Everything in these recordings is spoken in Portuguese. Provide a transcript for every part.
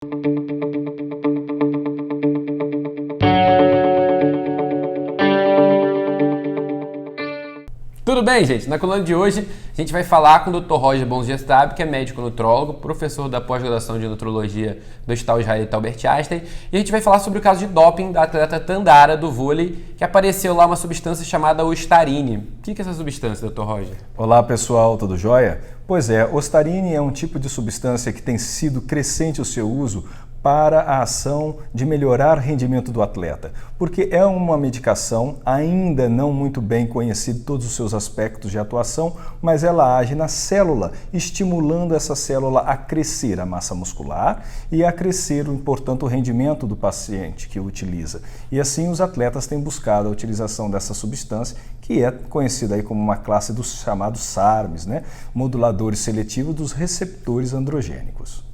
Tudo bem, gente? Na coluna de hoje a gente vai falar com o Dr. Roger Bonsgestab, que é médico nutrólogo, professor da pós-graduação de nutrologia do Hospital Israelita Albert Einstein, e a gente vai falar sobre o caso de doping da atleta Tandara do vôlei, que apareceu lá uma substância chamada ostarine. O que é essa substância, Dr. Roger? Olá pessoal, tudo jóia? Pois é, ostarine é um tipo de substância que tem sido crescente o seu uso para a ação de melhorar o rendimento do atleta, porque é uma medicação ainda não muito bem conhecida todos os seus aspectos de atuação, mas ela age na célula, estimulando essa célula a crescer a massa muscular e a crescer, portanto, o rendimento do paciente que o utiliza. E assim os atletas têm buscado a utilização dessa substância, que é conhecida aí como uma classe dos chamados SARMs, né? Moduladores seletivos dos receptores androgênicos.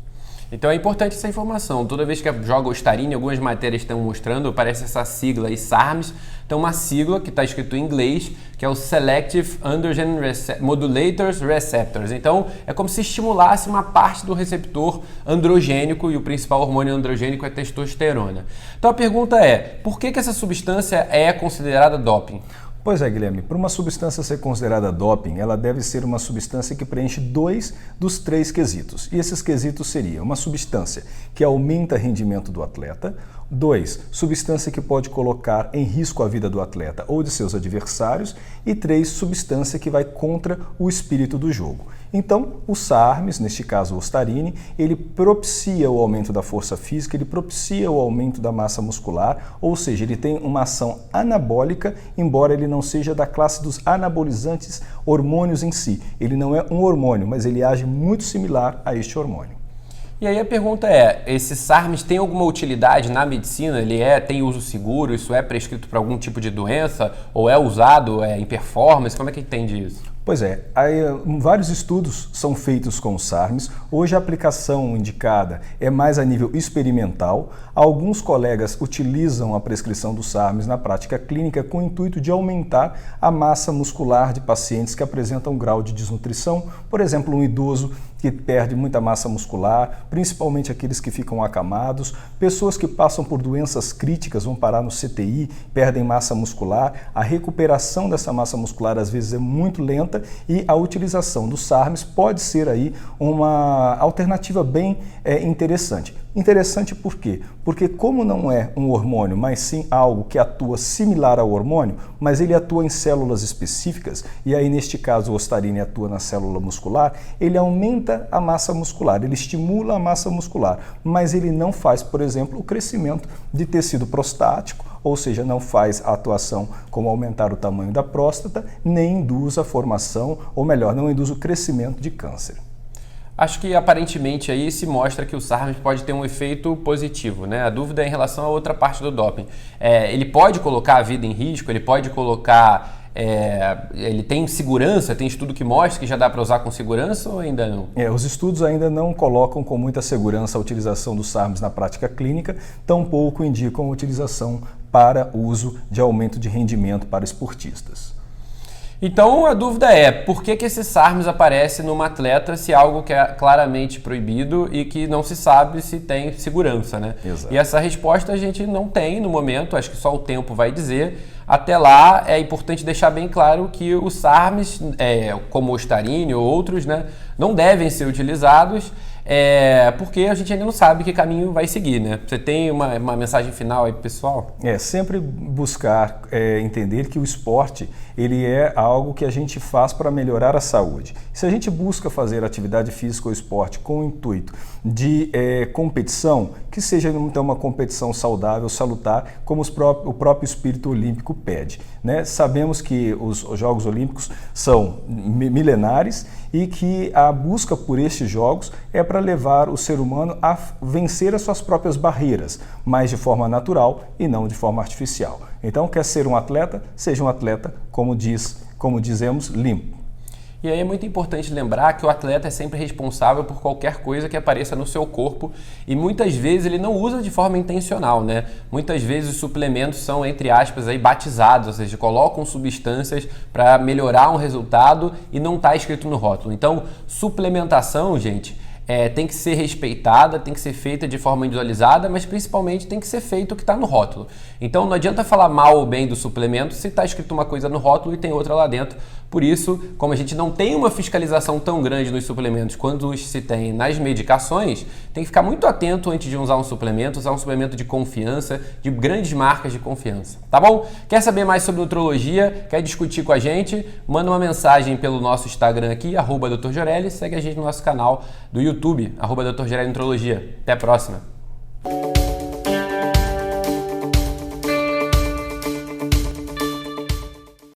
Então é importante essa informação. Toda vez que joga ostarine, algumas matérias estão mostrando, aparece essa sigla aí, SARMs. Então uma sigla que está escrito em inglês, que é o Selective Androgen Modulators Receptors. Então é como se estimulasse uma parte do receptor androgênico, e o principal hormônio androgênico é a testosterona. Então a pergunta é, por que essa substância é considerada doping? Pois é, Guilherme, para uma substância ser considerada doping, ela deve ser uma substância que preenche 2 dos 3 quesitos. E esses quesitos seriam uma substância que aumenta o rendimento do atleta, 2, substância que pode colocar em risco a vida do atleta ou de seus adversários, e 3, substância que vai contra o espírito do jogo. Então, o SARMs, neste caso o ostarine, ele propicia o aumento da força física, ele propicia o aumento da massa muscular, ou seja, ele tem uma ação anabólica, embora ele não seja da classe dos anabolizantes hormônios em si. Ele não é um hormônio, mas ele age muito similar a este hormônio. E aí a pergunta é, esse SARMs tem alguma utilidade na medicina? Ele tem uso seguro? Isso é prescrito para algum tipo de doença? Ou é usado em performance? Como é que entende isso? Pois é, vários estudos são feitos com os SARMs. Hoje a aplicação indicada é mais a nível experimental. Alguns colegas utilizam a prescrição dos SARMs na prática clínica com o intuito de aumentar a massa muscular de pacientes que apresentam um grau de desnutrição. Por exemplo, um idoso que perde muita massa muscular, principalmente aqueles que ficam acamados, pessoas que passam por doenças críticas, vão parar no CTI, perdem massa muscular. A recuperação dessa massa muscular às vezes é muito lenta, e a utilização dos SARMs pode ser aí uma alternativa bem interessante. Interessante por quê? Porque como não é um hormônio, mas sim algo que atua similar ao hormônio, mas ele atua em células específicas, e aí neste caso o ostarine atua na célula muscular, ele aumenta a massa muscular, ele estimula a massa muscular, mas ele não faz, por exemplo, o crescimento de tecido prostático, ou seja, não faz a atuação como aumentar o tamanho da próstata, nem induz a formação, ou melhor, não induz o crescimento de câncer. Acho que aparentemente aí se mostra que o SARMs pode ter um efeito positivo, né? A dúvida é em relação a outra parte do doping. Ele pode colocar a vida em risco, ele pode colocar... ele tem segurança, tem estudo que mostra que já dá para usar com segurança ou ainda não? Os estudos ainda não colocam com muita segurança a utilização dos SARMs na prática clínica, tampouco indicam a utilização para uso de aumento de rendimento para esportistas. Então a dúvida é, por que esse SARMs aparece numa atleta se é algo que é claramente proibido e que não se sabe se tem segurança, né? Exato. E essa resposta a gente não tem no momento, acho que só o tempo vai dizer. Até lá é importante deixar bem claro que os SARMs, como o ostarine ou outros, né, não devem ser utilizados porque a gente ainda não sabe que caminho vai seguir, né? Você tem uma mensagem final aí pro pessoal? Sempre buscar entender que o esporte ele é algo que a gente faz para melhorar a saúde. Se a gente busca fazer atividade física ou esporte com o intuito de competição, que seja então uma competição saudável, salutar, como o próprio espírito olímpico pede, né? Sabemos que os Jogos Olímpicos são milenares e que a busca por estes jogos é para levar o ser humano a vencer as suas próprias barreiras, mas de forma natural e não de forma artificial. Então, quer ser um atleta? Seja um atleta, como dizemos, limpo. E aí é muito importante lembrar que o atleta é sempre responsável por qualquer coisa que apareça no seu corpo e muitas vezes ele não usa de forma intencional, né? Muitas vezes os suplementos são, entre aspas, aí, batizados, ou seja, colocam substâncias para melhorar um resultado e não está escrito no rótulo. Então, suplementação, gente, tem que ser respeitada, tem que ser feita de forma individualizada, mas principalmente tem que ser feito o que está no rótulo. Então não adianta falar mal ou bem do suplemento se está escrito uma coisa no rótulo e tem outra lá dentro. Por isso, como a gente não tem uma fiscalização tão grande nos suplementos quanto se tem nas medicações, tem que ficar muito atento antes de usar um suplemento de confiança, de grandes marcas de confiança, tá bom? Quer saber mais sobre nutrologia? Quer discutir com a gente? Manda uma mensagem pelo nosso Instagram aqui, @Dr. Giorelli, segue a gente no nosso canal do YouTube, @Dr. Giorelli Nutrologia. Até a próxima!